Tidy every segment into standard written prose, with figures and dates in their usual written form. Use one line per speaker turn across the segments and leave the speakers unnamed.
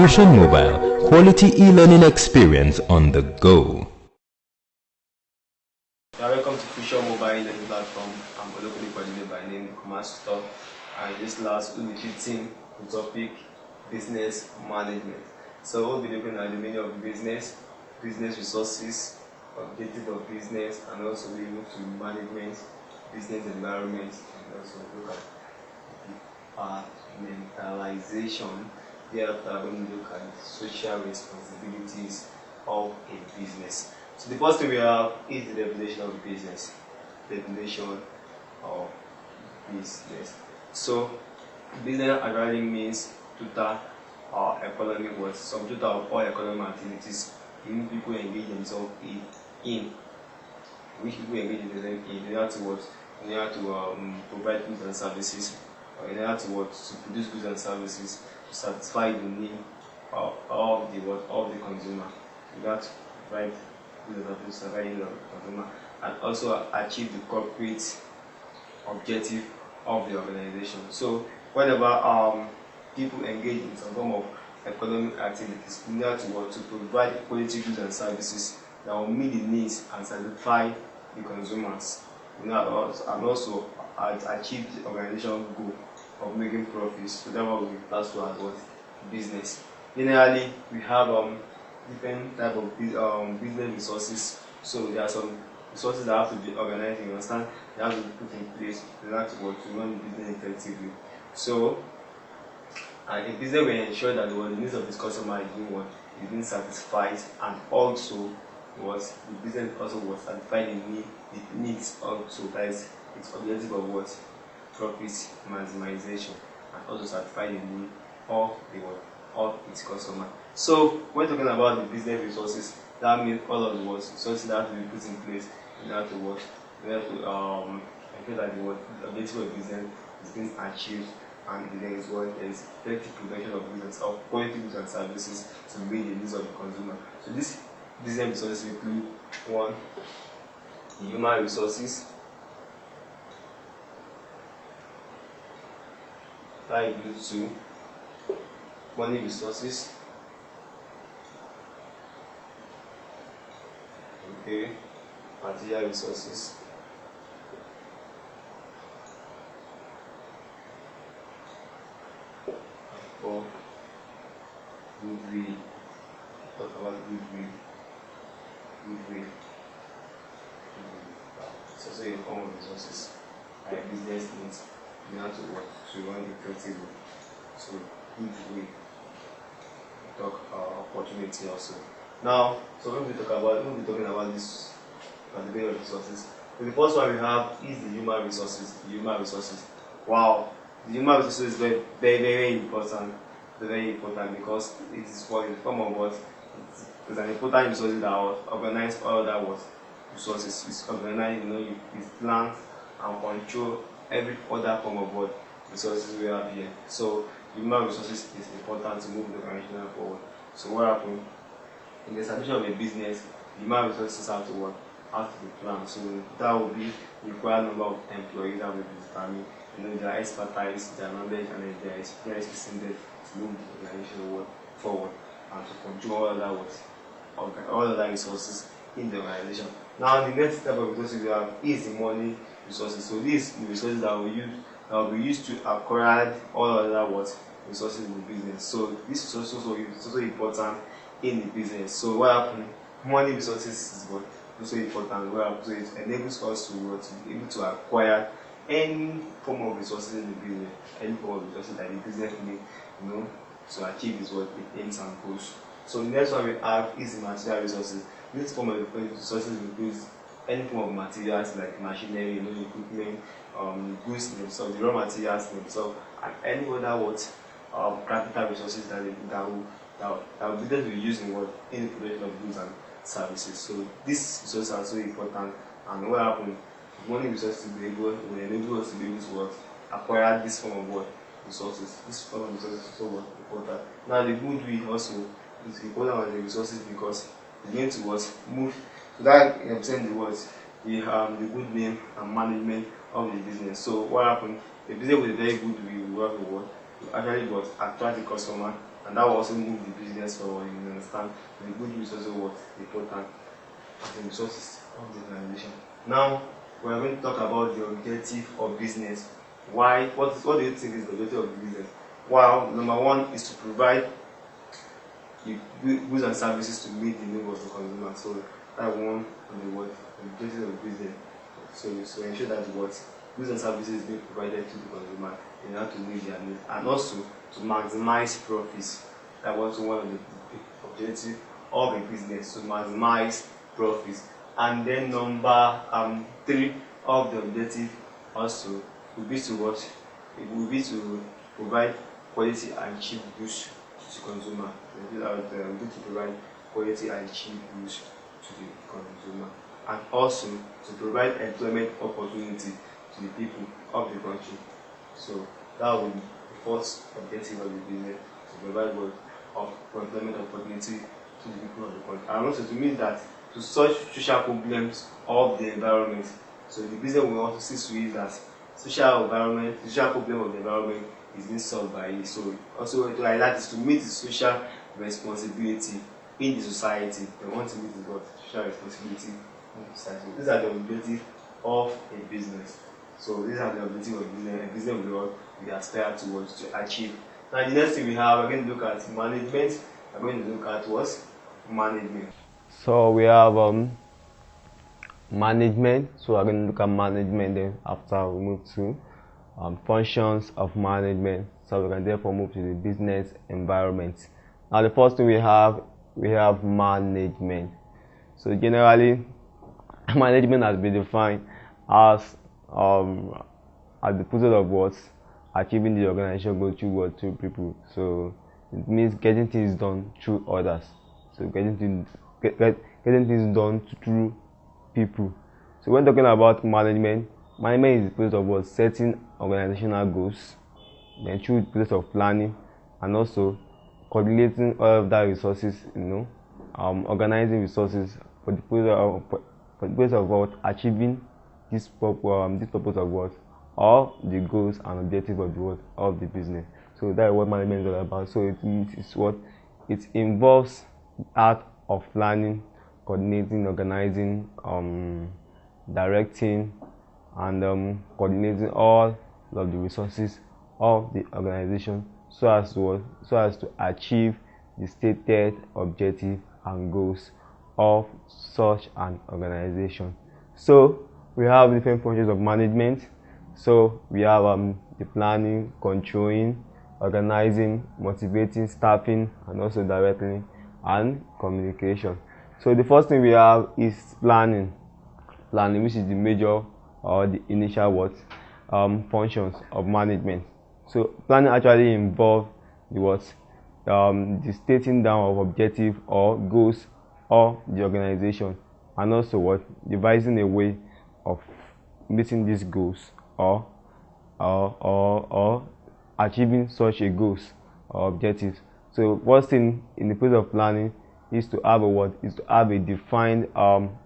Fusion Mobile, quality e-learning experience on the go.
Welcome to Fusion Mobile e-learning platform. I'm locally coordinated by name Commerce Store, and this class will be treating the topic business management. So we'll be looking at the meaning of business resources, objective of business, and also we look to management, business environment, and also look at departmentalization. Thereafter, we're going to look at social responsibilities of a business. So the first thing we have is the definition of business. Definition of business. So business actually means total economic work, some total of all economic activities in people engage themselves in. Which people engage themselves in order to what? In order to provide goods and services, or in order to what? To produce goods and services to satisfy the need of the consumer. In order to provide goods and services to satisfy the need of the consumer, and also achieve the corporate objective of the organization. So whenever people engage in some form of economic activities in order to provide quality goods and services that will meet the needs and satisfy the consumers, and also achieve the organizational goal of making profits. So that's what we refer to as what? Business. Generally, we have different type of business resources. So there are some resources that have to be organized, you understand? They have to be put in place in order to run the business effectively. So in business, we ensure that the needs of this customer is being satisfied, and also the business also was satisfying the needs also, that is its objective of what? Profit maximization, and also satisfy the need of its customer. So when talking about the business resources, that means all of the resources that have to be put in place in order to ensure that the objective of business is being achieved, and there is effective production of goods and quality goods and services to meet the needs of the consumer. So these business resources include: 1, the human resources; 2, money resources; material resources; 4, goodwill. Talk about goodwill. It's also a form of resources like business needs in order to run effectively. So goodwill. Talk opportunity also. Now, so we'll be talking about this category of resources. So the first one we have is the human resources. Wow, the human resources is very, very important. Very important because it is for the form of what? It's an important resource that organize all that resources. It's organized, it's planned and control every other form of what resources we have here. So human resources is important to move the organization forward. So what happens? In the establishment of a business, the human resources have to be planned. So that will be the required number of employees that will be determined. Their expertise, their knowledge, and their experience is needed to move the organization forward and to control all other resources in the organization. Now, the next type of resources we have is the money resources. So these are the resources that will be used to acquire all other resources in the business. So this is also important in the business. So what happens? Money resources is also important. So it enables us to be able to acquire any form of resources in the business, any form of resources that the business needs, to achieve is what it aims and goes. So the next one we have is the material resources. This form of resources includes any form of materials like machinery, equipment, goods themselves, the raw materials themselves, and any other capital resources that business will use in the production of goods and services. So these resources are so important, and what happens? Money resources will enable us to be able to acquire this form of resources. This form of resources is so important. Now the goodwill also is important on the resources because it's going to move. So that represents the good name and management of the business. So what happens? The business with a very good will actually attract the customer, and that will also move the business forward. You understand? The good use also what important the resources of the organization. Now we are going to talk about the objective of business. Why? What do you think is the objective of the business? Well, number one is to provide the goods and services to meet the needs of the consumer. So that one of the objective of business. So ensure that what goods and services being provided to the consumer in order to meet their needs, and also to maximize profits. That was one of the objectives of a business, to maximize profits. And then number 3 of the objective also will be to what? It will be to provide quality and cheap goods to the consumer. It will be to provide quality and cheap goods to the consumer, and also to provide employment opportunity to the people of the country. So that will be the first objective of the business, to provide employment opportunity to the people of the country, and also to mean that to solve social problems of the environment. So the business will also see to it that social problem of the environment is being solved by it. So also to highlight is to meet the social responsibility in the society. They want to meet the social responsibility in the society. These are the objectives of a business. So these are the objectives of business. A business will we aspire towards to achieve. Now the next thing we have, we're going to look at management. We're going to look at what? Management.
So we have management. So we're going to look at management. Then after we move to functions of management. So we can therefore move to the business environment. Now the first thing we have management. So generally, management has been defined as the process of what? Achieving the organization goal through what? Through people. So it means getting things done through others. So getting things done through people. So when talking about management is the process of what? Setting organizational goals, then through the process of planning, and also coordinating all of that resources, organizing resources for the purpose of what? Achieving this purpose of what? Or the goals and objectives of the what? Of the business. So that is what management is all about. So it involves art of planning, coordinating, organizing, directing, and coordinating all of the resources of the organization so as to achieve the stated objective and goals of such an organization. So we have different functions of management. So we have the planning, controlling, organizing, motivating, staffing, and also directing and communication. So the first thing we have is planning, which is the major or the initial functions of management. So planning actually involves the stating down of objective or goals of the organization, and also devising a way of meeting these goals or achieving such a goals or objectives. So first thing in the process of planning is to have a defined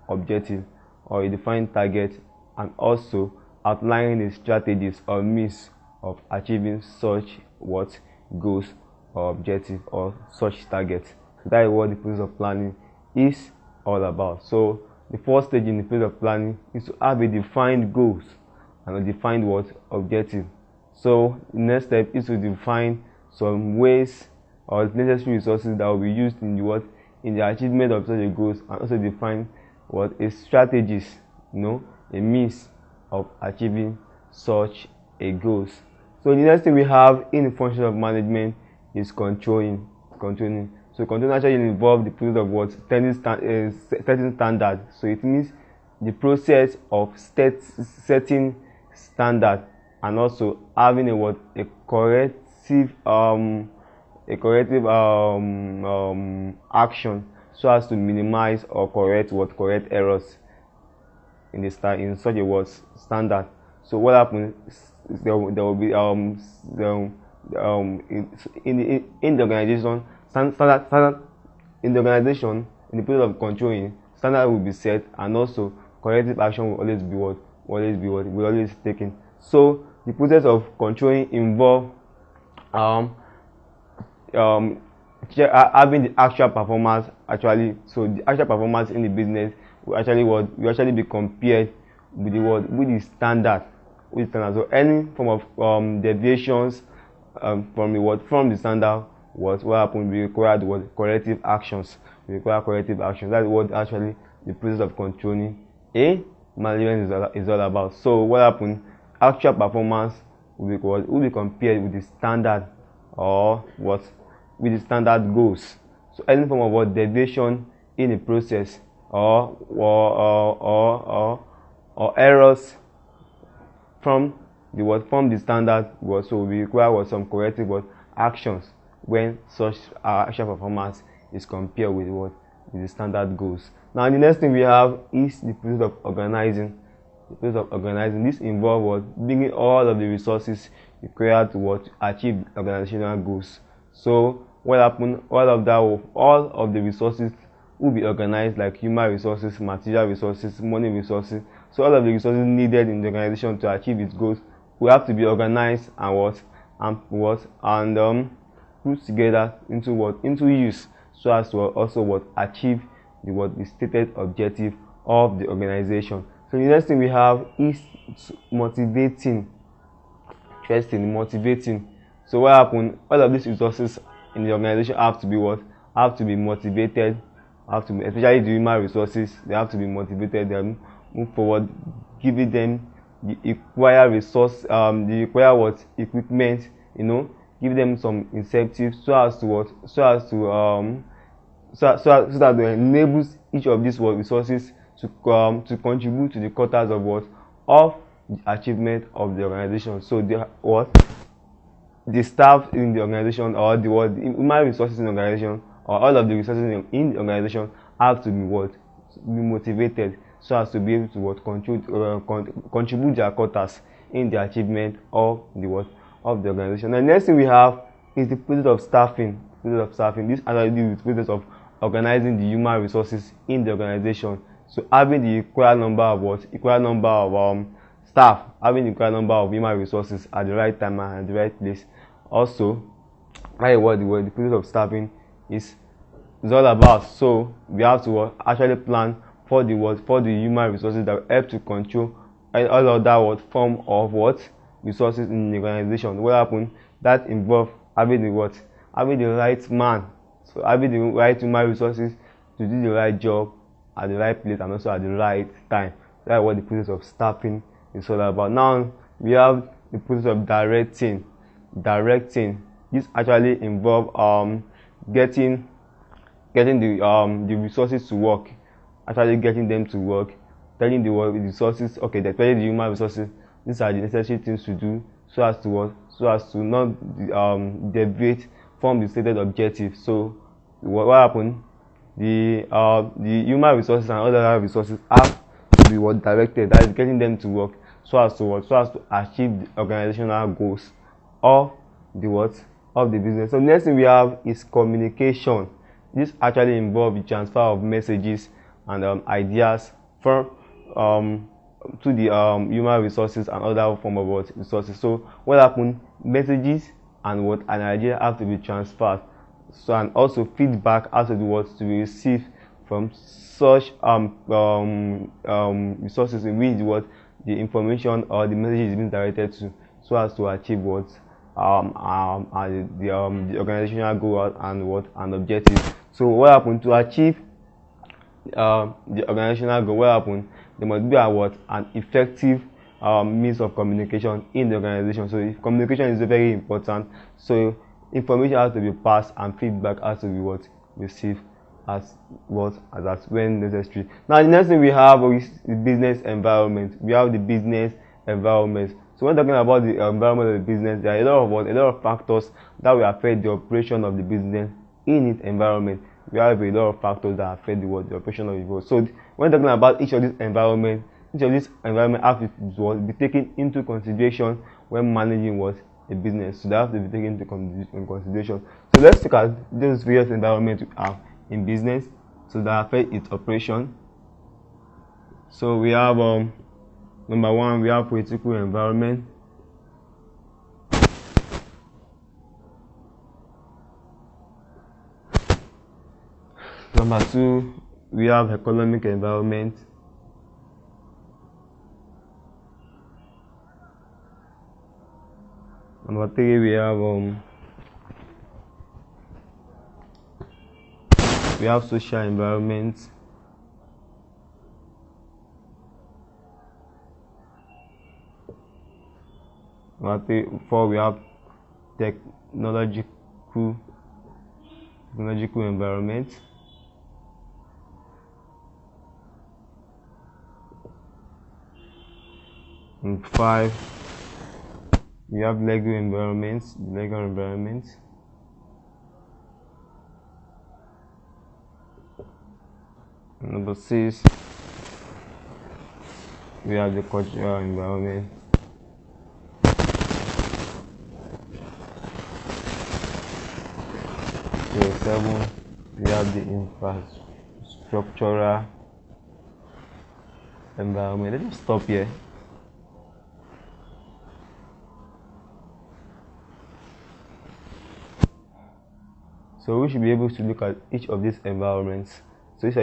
objective or a defined target, and also outlining the strategies or means of achieving such goals or objectives or such targets. So that is what the process of planning is all about. So the first stage in the process of planning is to have a defined goals and a defined objective. So the next step is to define some ways or necessary resources that will be used in the achievement of such a goals, and also define a strategies, a means of achieving such a goals. So the next thing we have in the function of management is controlling. So controlling actually involves the process of setting standards. So it means the process of setting standard, and also having a corrective action so as to minimize or correct errors in such a standard. So what happens is there will be in the organization standard in the organization, in the process of controlling, standard will be set, and also corrective action will always be taken. So the process of controlling involve having the actual performance actually. So the actual performance in the business will actually be compared with the standard. So any form of deviations from the standard, what happened, we require corrective actions. That's what actually the process of controlling a management is all about. So what happened, actual performance will be compared with the standard, or with the standard goals. So any form of deviation in the process, or errors from the standard, so we require some corrective actions when such actual performance is compared with the standard goals. Now the next thing we have is the process of organizing. This involves bringing all of the resources required to achieve organizational goals. So what happened? All of the resources will be organized, like human resources, material resources, money resources. So all of the resources needed in the organization to achieve its goals will have to be organized and put together into use, so as to also achieve the stated objective of the organization. So the next thing we have is motivating. So what happened? All of these resources in the organization have to be motivated. Especially the human resources, they have to be motivated. They move forward, giving them the required resource, the required equipment. Give them some incentives so that they enable each of these resources to contribute to the quotas of the achievement of the organization. So the staff in the organization, or the human resources in the organization, or all of the resources in the organization have to be motivated, so as to be able to contribute their quotas in the achievement of the organization. The next thing we have is the process of staffing. This actually deals with the process of organizing the human resources in the organization. So having the equal number of staff, having the equal number of human resources at the right time and at the right place. Also, the process of staffing is all about. So we have to actually plan for the human resources that will help to control all other form of resources in the organization. What happened? That involves having the right man, so having the right human resources to do the right job at the right place and also at the right time. That's what the process of staffing is all about. Now we have the process of directing. This actually involves getting the resources to work, getting them to work, telling the resources, okay, especially the human resources, these are the necessary things to do, so as to not deviate from the stated objective. So what happened? The human resources and other resources have to be directed, that is getting them to work, so as to achieve the organizational goals of the business. So next thing we have is communication. This actually involves the transfer of messages and ideas from to the human resources and other form of resources. So what happened? Messages and an idea have to be transferred. So, and also feedback has to be received from such resources in which the information or the message is being directed to, so as to achieve the organizational goal and objective. So what happened? To achieve the organizational goal, what happened? There must be an effective means of communication in the organization. So communication is very important. So information has to be passed and feedback has to be received as when necessary. Now the next thing we have is the business environment. We have the business environment. So when talking about the environment of the business, there are a lot of factors that will affect the operation of the business in its environment. We have a lot of factors that affect the operation of the business. So when talking about each of these environment have to be taken into consideration when managing a business. So they have to be taken into consideration. So let's look at those various environments we have in business, so that affect its operation. So we have number one, we have political environment. Number 2, we have economic environment. Number 3, we have social environment. Number 4, we have technological environment. And 5, we have legal environment. Number 6, we have the cultural environment. So 7, we have the infrastructural environment. Let me stop here. So we should be able to look at each of these environments. So each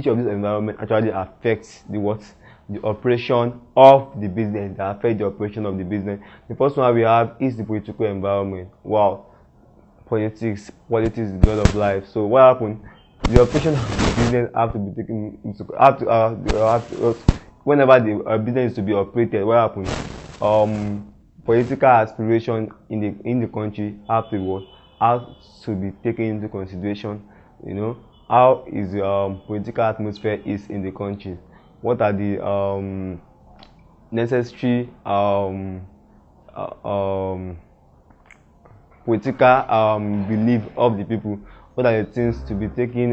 of these environments actually affects the operation of the business. That affect the operation of the business. The first one we have is the political environment. Wow, politics is the God of life. So what happened? The operation of the business have to be taken into whenever the business is to be operated. What happened? Political aspiration in the country have to be taken into consideration. You know, how is the political atmosphere is in the country? What are the necessary political belief of the people? What are the things to be taken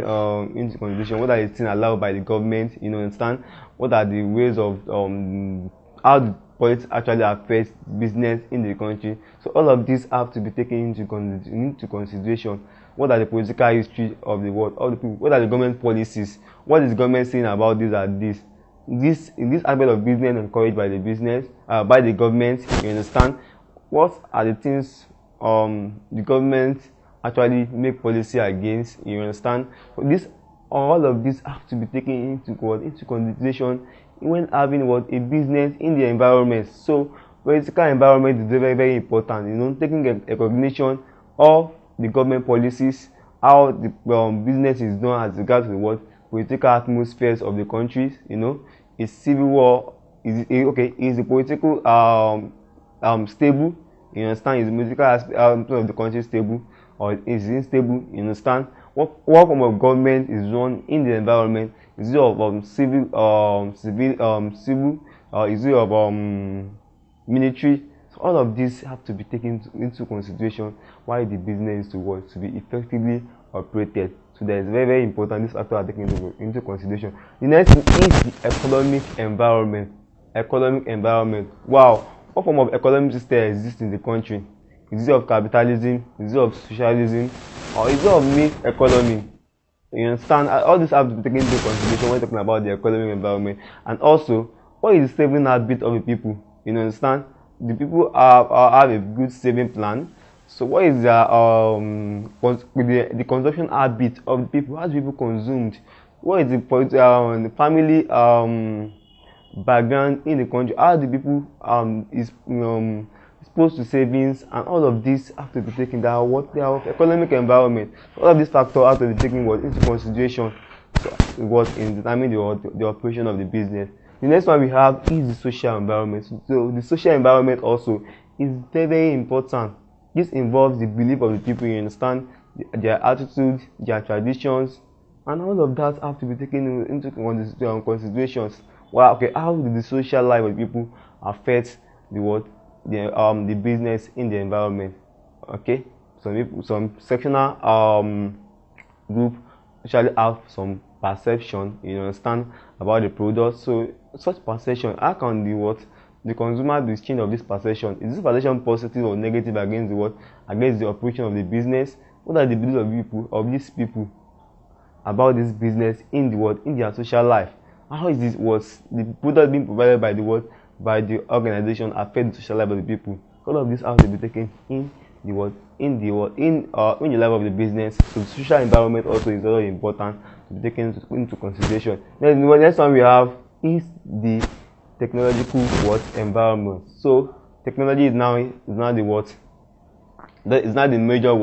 into consideration? What are the things allowed by the government? You know, understand? What are the ways of how the politics actually affects business in the country? So all of these have to be taken into consideration. What are the political history of the world, of the people? What are the government policies? What is the government saying about this and this? In this aspect of business encouraged by the business, by the government, you understand? What are the things the government actually make policy against? You understand? So all of these have to be taken into consideration when having a business in the environment. So political environment is very, very important. You know, taking a recognition of the government policies, how the business is done as regards to the political atmospheres of the countries. You know, is civil war is the political stable? You understand? Is the political aspect of the country stable or is it unstable? You understand? What form of government is run in the environment? Is it of civil, is it of military? So all of these have to be taken into consideration while the business is to be effectively operated. So that is very, very important. This factor are taken into consideration. The next thing is the economic environment. Wow, what form of economic system exists in the country? Is it of capitalism? Is it of socialism? Or is it of mixed economy? You understand? All this have to be taken into consideration when talking about the economic environment. And also, what is the saving habit of the people? You understand? The people have a good saving plan. So what is the consumption habit of the people? How do people consumed? What is the family background in the country? How do people exposed to savings? And all of these have to be taken down. Their economic environment. All of these factors have to be taken into consideration. So in determining the operation of the business. The next one we have is the social environment. So the social environment also is very, very important. This involves the belief of the people. You understand? Their attitude, their traditions, and all of that have to be taken into considerations. Well, how do the social life of people affect the business in the environment? Okay, some sectional group actually have some perception, you understand, about the product. So such perception, how can the consumer be changed of this perception? Is this perception positive or negative against the operation of the business? What are the beliefs of these people about this business in their social life? How is the product being provided by the organization affect the social life of the people? All of this has to be taken into the what in the life of the business. So social environment also is very important to be taken into consideration. Then the next one we have is the technological environment. So technology is now the what that is not the major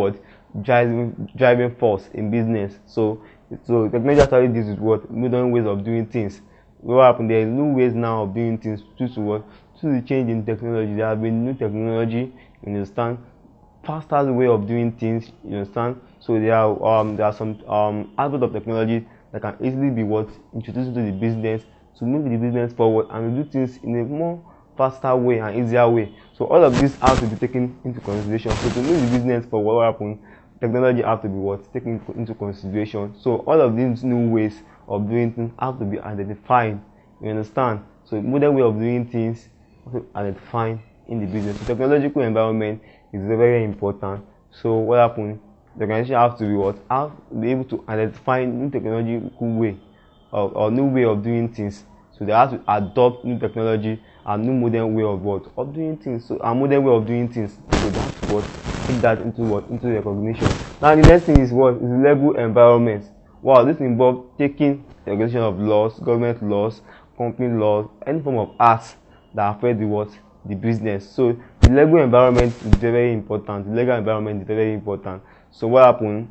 driving force in business. So technology actually deals with modern ways of doing things. What happened? There is new ways now of doing things due to the change in technology. There have been new technology, you understand, faster way of doing things, you understand. So there are some aspects of technology that can easily be introduced to the business to move the business forward and do things in a more faster way and easier way. So all of this has to be taken into consideration. So to move the business forward, what happens? Technology have to be taken into consideration. So all of these new ways of doing things have to be identified. You understand? So modern way of doing things also identified in the business. So technological environment is very important. So what happens? The organization have to be able to identify new technological way or new way of doing things. So they have to adopt new technology and new modern way of doing things. So a modern way of doing things. So they have to take that into recognition. Now the next thing is the legal environment. Wow, this involves taking the regulation of laws, government laws, company laws, any form of acts that affect the business. So the legal environment is very important. The legal environment is very important. So what happens?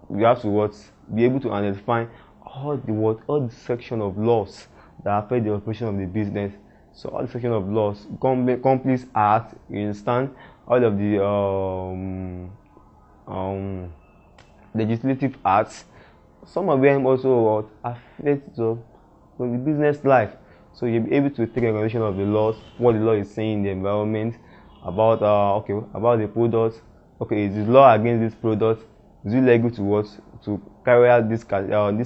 We have to be able to identify all the section of laws that affect the operation of the business. So all the section of laws, companies act, you understand, all of the legislative acts. Some of them also affect the business life. So you'll be able to take a recognition of the laws, what the law is saying in the environment about about the products. Okay, is the law against this product? Is it legal to carry out this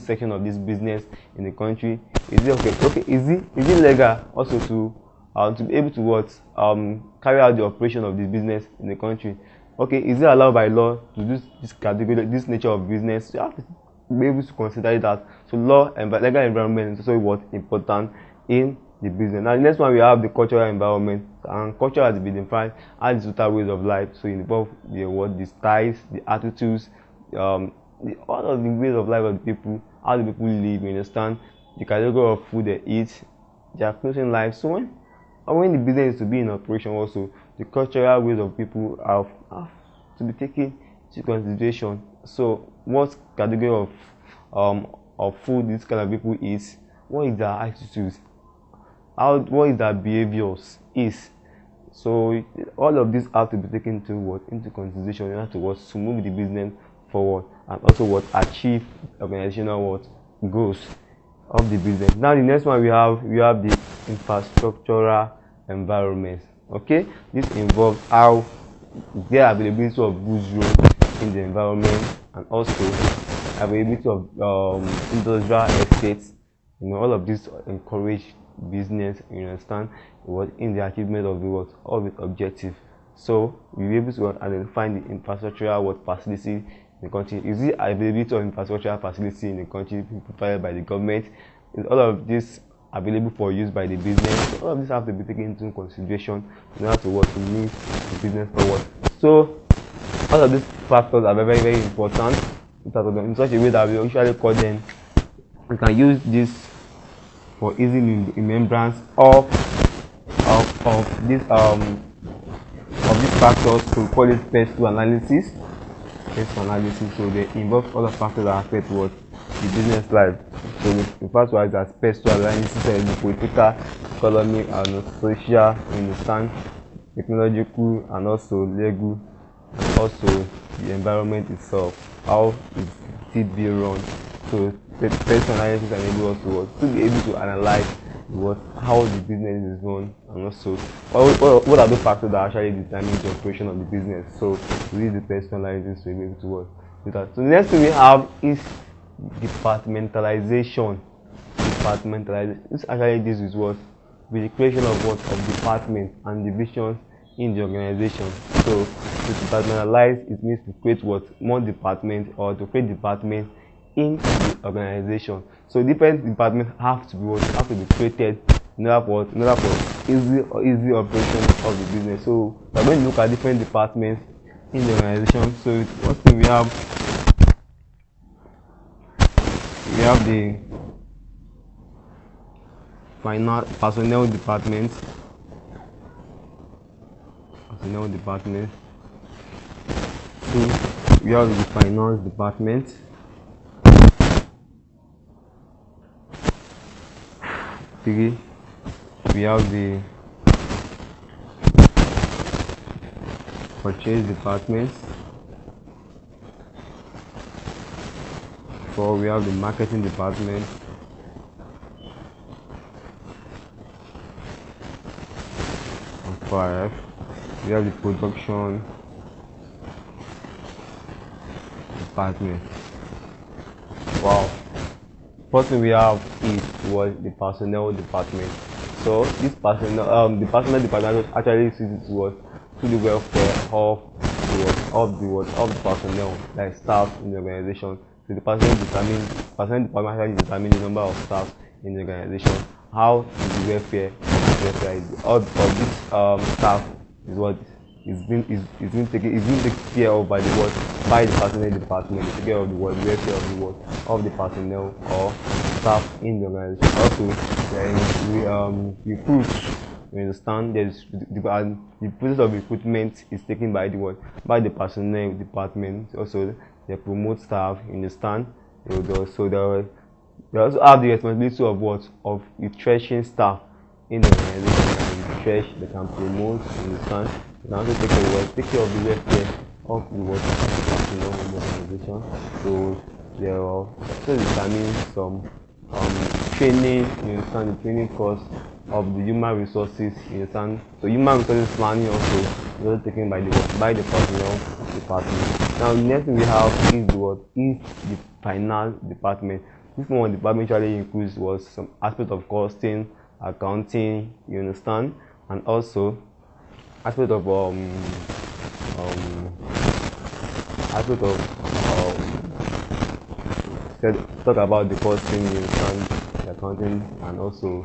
section of this business in the country? Is it is it legal also to be able to carry out the operation of this business in the country? Okay, is it allowed by law to do this category, this nature of business? So you have to be able to consider that. So law and legal environment is also important in the business. Now the next one we have the cultural environment, and culture has been defined as the total ways of life. So it involves the styles, the attitudes, all of the ways of life of the people, how the people live, you understand, the category of food they eat, their clothing life. So when the business is to be in operation, also the cultural ways of people have to be taken into consideration. So what category of food this kind of people eat, what is their attitudes, what is their behaviors is. So all of these have to be taken into consideration in order to move the business forward and also achieve organizational goals of the business. Now the next one we have the infrastructural environment. Okay, this involves how the availability of goods roads in the environment and also availability of industrial estates. All of this encourage business, you understand, in the achievement of of its objective. So we'll be able to identify the infrastructural facility in the country. Is the availability of infrastructural facility in the country provided by the government? Is all of this available for use by the business? So all of this have to be taken into consideration in order to move the business forward. So all of these factors are very, very important in such a way that we usually call them. We can use this for easy remembrance of these factors to call it PES2 analysis. So they involve all the factors that affect the business life. So we refer to it as PES2 analysis, the political, economic, and social, understand, technological, and also legal, and also the environment itself, how it be run. So the PES2 analysis enables us to be able to analyze how the business is run, and also what are the factors that actually determine the operation of the business. So we use the PES2 analysis to be able to do that. So the next thing we have is departmentalization. This actually deals with with the creation of departments and divisions in the organization. So to departmentalize, it means to create more departments or to create departments in the organization. So different departments have to be created in order for easy operation of the business. So we're going to look at different departments in the organization. So first thing we have the personnel department. Two, we have the finance department. Three, we have the purchase department. 4, we have the marketing department. 5, we have the production department. Wow. First thing we have is the personnel department. So this personnel department actually sees to the welfare of the personnel, like staff in the organization. So the personnel department actually determines the number of staff in the organization. How is the welfare of this staff is being taken care of by the personnel department. Take care of the welfare of the personnel or staff in the organization. Also, we recruit. You understand? The process of recruitment is taken by the personnel department. Also, they promote staff. You understand? They also have the responsibility of refreshing staff in the organization. They can promote. You understand? They can also take care of the welfare of the personnel in the organization. So there are also determining some training. You understand? The training course of the human resources. You understand? So human resources planning also is also taken by the personnel department. Now the next thing we have is the finance department. This one department actually includes some aspect of costing, accounting, you understand, and also aspect of talk about the costing, you understand, the accounting, and also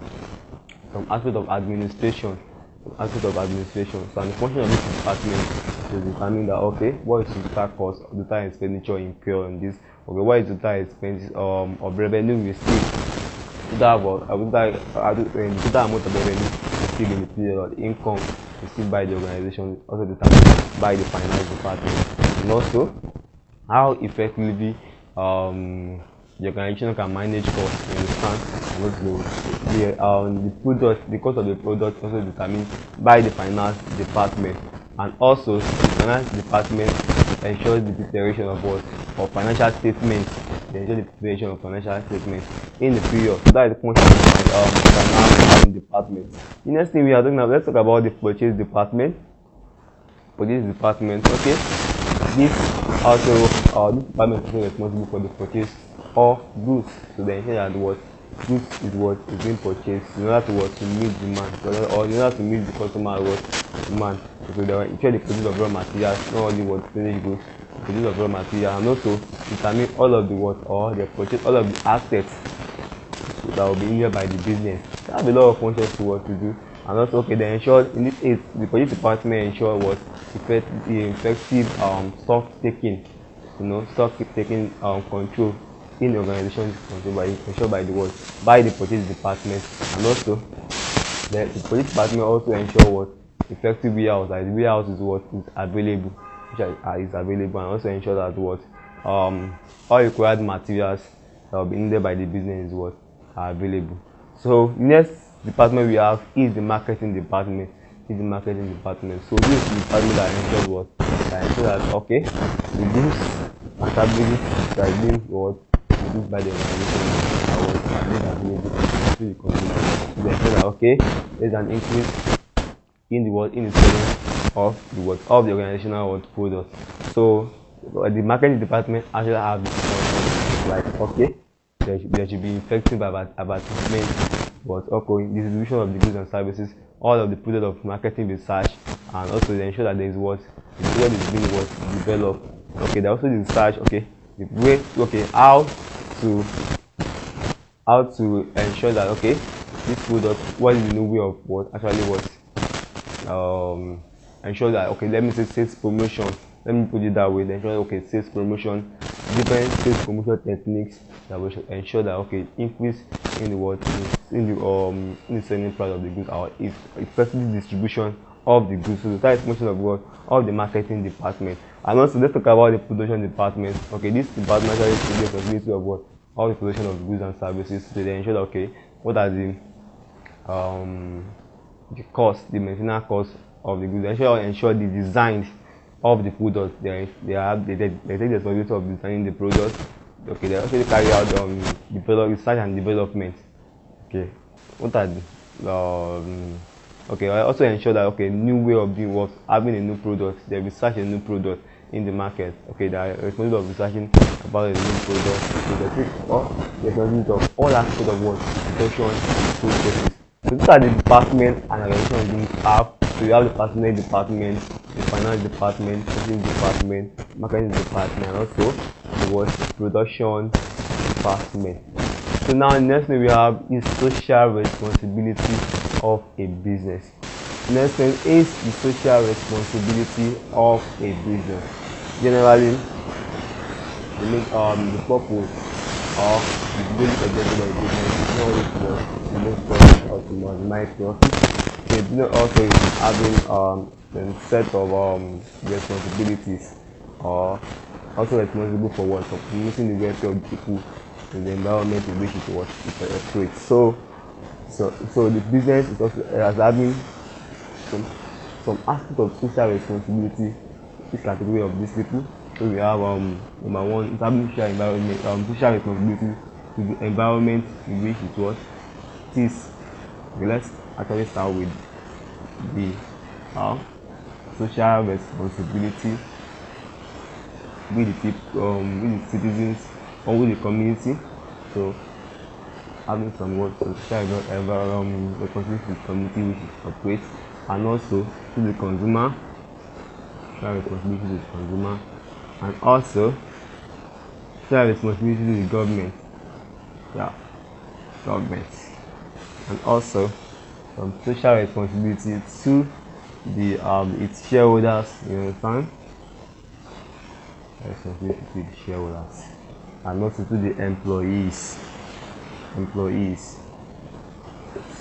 some aspect of administration. So and the function of this department is determine that what is the total cost, the total expenditure incurred on this. Okay, what is the total expenses of revenue received? The total amount of revenue received in the period, or the income received by the organization, also determined by the finance department, and also how effectively the organization can manage costs. You understand? And also the cost of the product also determined by the finance department, and also the finance department ensures the preparation of financial statements. They ensure the preparation of financial statements in the period. So that is the function of the finance department. The next thing we are talking about, let's talk about the purchase department. Okay, this department is also responsible for the purchase of goods. So they ensure that goods is being purchased in order to meet demand, or in order to meet the customer demand. So they ensure the purchase of raw materials, not only finished goods, purchase of raw material, and also determine all of they purchase all of the assets that will be needed by the business. They have a lot of functions to do. And also, they ensure, in this case, the purchase department ensure effective stock taking, control in the organization, ensured by the purchase department. And also the purchase department also ensure effective warehouse, like the warehouse is available, and also ensure that all required materials that will be needed by the business are available. So next department we have is the marketing department. So this is the department that ensures that the goods and services that are being produced by the organization are made available to the consumer. They ensure that there's an increase in the selling of the organizational products. So the marketing department actually have there should be effective advertisement, the distribution of the goods and services, all of the process of marketing research, and also they ensure that there is the product is being developed. They also research the way how to ensure that this product, what is the new way of what actually what ensure that, okay, let me say sales promotion, let me put it that way, ensure okay, sales promotion, different sales promotion techniques that we should ensure that, okay, increase in the what in the selling price of the goods, or if effective distribution of the goods. So the type promotion of what of the marketing department. And also let's talk about the production department. Okay, this department actually takes the responsibility of what all the production of goods and services. So they ensure that, okay, what are the cost, the maintenance cost of the goods. They ensure the design of the product. They take the responsibility of designing the product. Okay, they also carry out research and development. Okay, what are the okay, I also ensure that, okay, new way of doing work, having a new product, they research a new product in the market. Okay, they are responsible of researching about a new product. So they take all the responsibility of all aspects of what production processes. So these are the department and organization you have. So you have the personnel department, the finance department, business department, marketing department, and also the what production department. So now next thing we have is social responsibility of a business. Next thing is the social responsibility of a business. Generally, the purpose of the basic objective of a business is not always to make profit or to maximize profit. The business also is having a set of responsibilities, or also responsible for what, for promoting the welfare of the people in the environment in which it operates. So the business is also as having some aspect of social responsibility. This category of these people. So we have number one, it's having social environment, social responsibility to the environment in which it is. Okay, let's actually start with the social responsibility with the citizens or with the community. So having some work to social responsibility to the community which it operates, and also to the consumer, social responsibility to the consumer, and also social responsibility to the government, and also some social responsibility to the its shareholders. You understand? Responsibility to the shareholders, and also to the employees.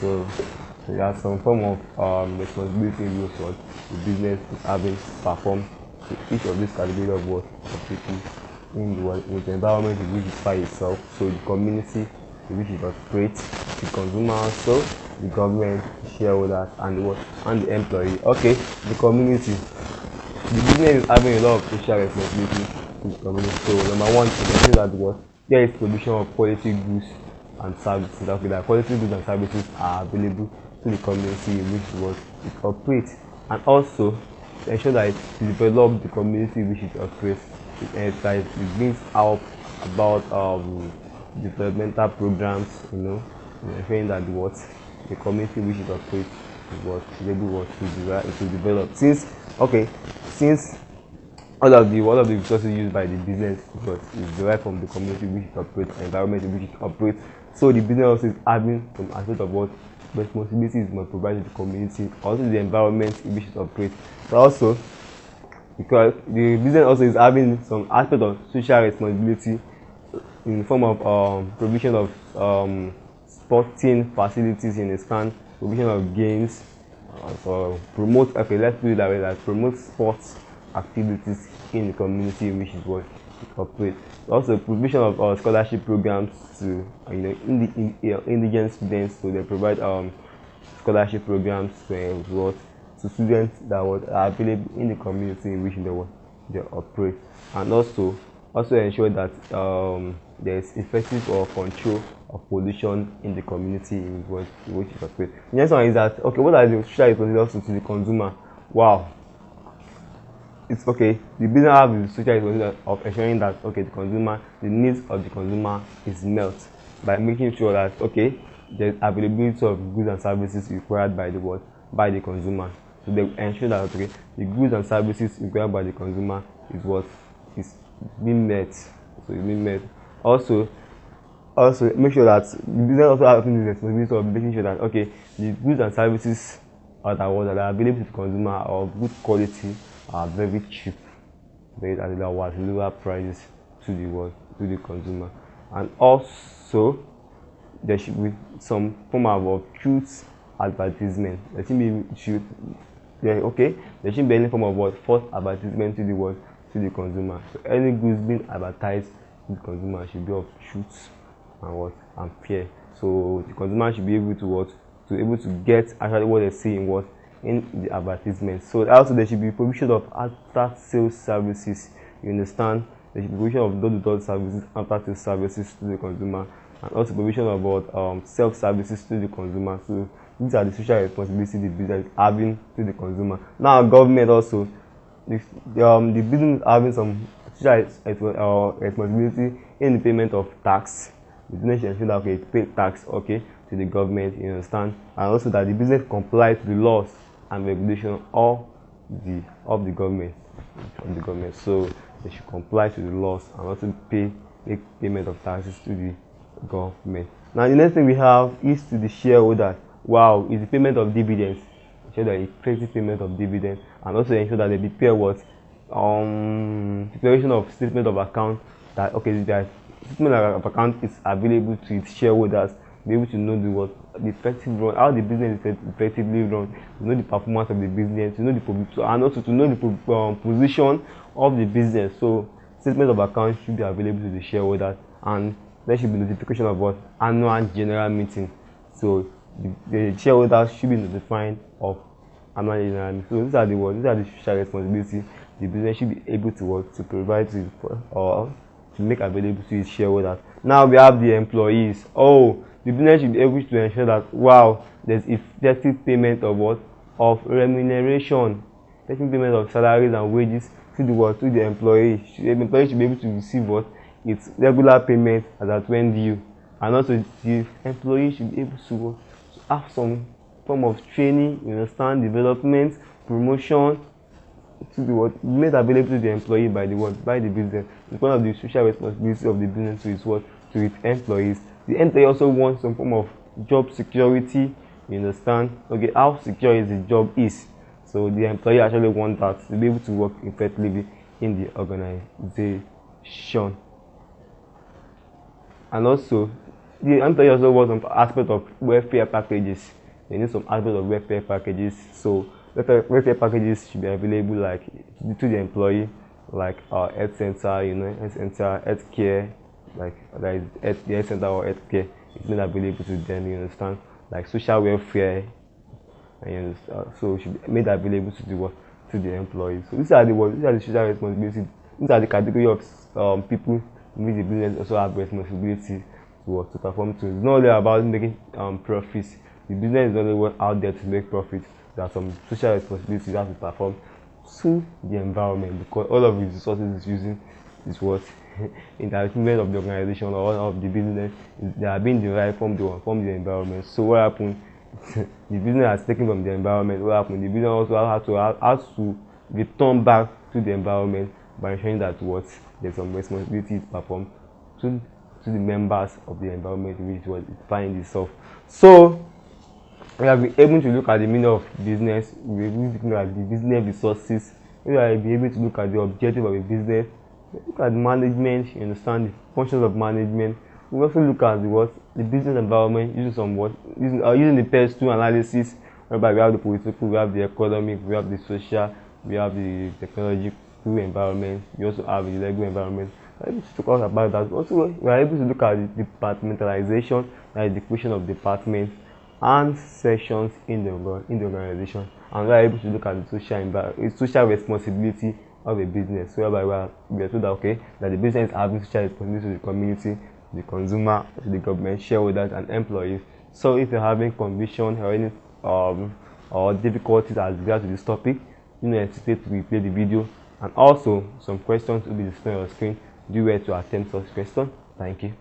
So there are some form of responsibility in which what the business is having to perform to each of these categories of what of people in the environment in which it finds itself. So the community in which it operates, the consumer, also the government, the shareholders, and the employee. Okay, the community. The business is having a lot of social responsibility to the community. So number one, to ensure that there is production of quality goods and services. Okay, that quality goods and services are available to the community in which it operates, and also to ensure that it develops the community in which it operates. It brings out about developmental programs, ensuring that the community in which it operates is able to develop. Since all of the resources used by the business is derived from the community in which it operates, environment in which it operates. So the business also is having some aspect of what responsibilities must provide to the community, also the environment in which it operates. But also, because the business also is having some aspect of social responsibility in the form of provision of sporting facilities in a scan, provision of games, so promote. Okay, let's do it that way. That promote sports activities in the community in which it operates. Also, provision of scholarship programs to indigent students. So they provide scholarship programs to students that are available in the community in which they operate, and also ensure that there is effective control of pollution in the community in which it operates. The next one is that, okay, what are the social responsibilities to the consumer? Wow. It's okay. The business has the social responsibility of ensuring that, okay, the needs of the consumer is met by making sure that, okay, there's availability of goods and services required by the consumer. So they ensure that, okay, the goods and services required by the consumer is being met. So it's being met. Also, also make sure that the business also has the responsibility of making sure that okay, the goods and services that are available to the consumer are of good quality, are very cheap, very at lower prices to the consumer. And also there should be some form of truth advertisement. There shouldn't be any form of false advertisement to the consumer. So any goods being advertised to the consumer should be of truth and fair. So the consumer should be able to get actually what they see in the advertisement. So also there should be provision of after sales services. You understand? There should be provision of door-to-door services, after sales services to the consumer, and also provision of self-services to the consumer. So these are the social responsibilities the business is having to the consumer. Now government also, the business is having some social responsibility in the payment of tax. The business should ensure that okay, it pays tax to the government, you understand, and also that the business complies with the laws and regulation of the government. So they should comply to the laws and also make payment of taxes to the government. Now the next thing we have is to the shareholders. Wow, is the payment of dividends. Ensure that effective payment of dividends, and also ensure that they prepare preparation of statement of account, that okay, the statement of account is available to its shareholders, be able to know the effective run, how the business is effectively run, to know the performance of the business, to know and also to know the position of the business. So statement of account should be available to the shareholders, and there should be notification of annual general meeting. So the shareholders should be notified of annual general meeting. So these are the social responsibilities the business should be able to provide to or to make available to its shareholders. Now we have the employees. The business should be able to ensure that there's effective payment of remuneration, effective payment of salaries and wages to the employee. The employee should be able to receive its regular payment as when due, and also the employee should be able to have some form of training, you understand, development, promotion to made available to the employee by the business. It's one of the social responsibilities of the business to its employees. The employee also wants some form of job security, you understand, okay, how secure the job is. So the employee actually wants that to be able to work effectively in the organization. And also the employee also wants some aspect of welfare packages. They need some aspect of welfare packages. So welfare packages should be available to the employee, like health center, health care, like the health center or health care is made available to them, you understand, like social welfare, and so it should be made available to the employees. So these are the social responsibilities. These are the category of people in which the business also have responsibility to perform to. It's not only about making profits. The business is not only out there to make profits. There are some social responsibilities that to perform to the environment, because all of the resources is using is in the achievement of the organization or of the business, they are being derived from the environment. So what happened? The business has taken from the environment. What happened? The business also has to return back to the environment by ensuring that there's some responsibility to perform to the members of the environment in which it finds itself. So we have been able to look at the meaning of business. We have been looking at the business resources. We have been able to look at the objective of a business. Look at the management, you understand the functions of management. We also look at the business environment using the PES2 analysis, whereby we have the political, we have the economic, we have the social, we have the technological environment, we also have the legal environment. We are able to talk about that. Also, we are able to look at the departmentalization, that is the creation of departments and sections in the organization, and we are able to look at the social responsibility of a business, whereby we are told that the business is having social responsibility to the community, the consumer, to the government, shareholders, and employees. So if you're having confusion or any or difficulties as regards to this topic, do not hesitate to replay the video, and also some questions will be displayed on your screen. Do well to attempt such questions. Thank you.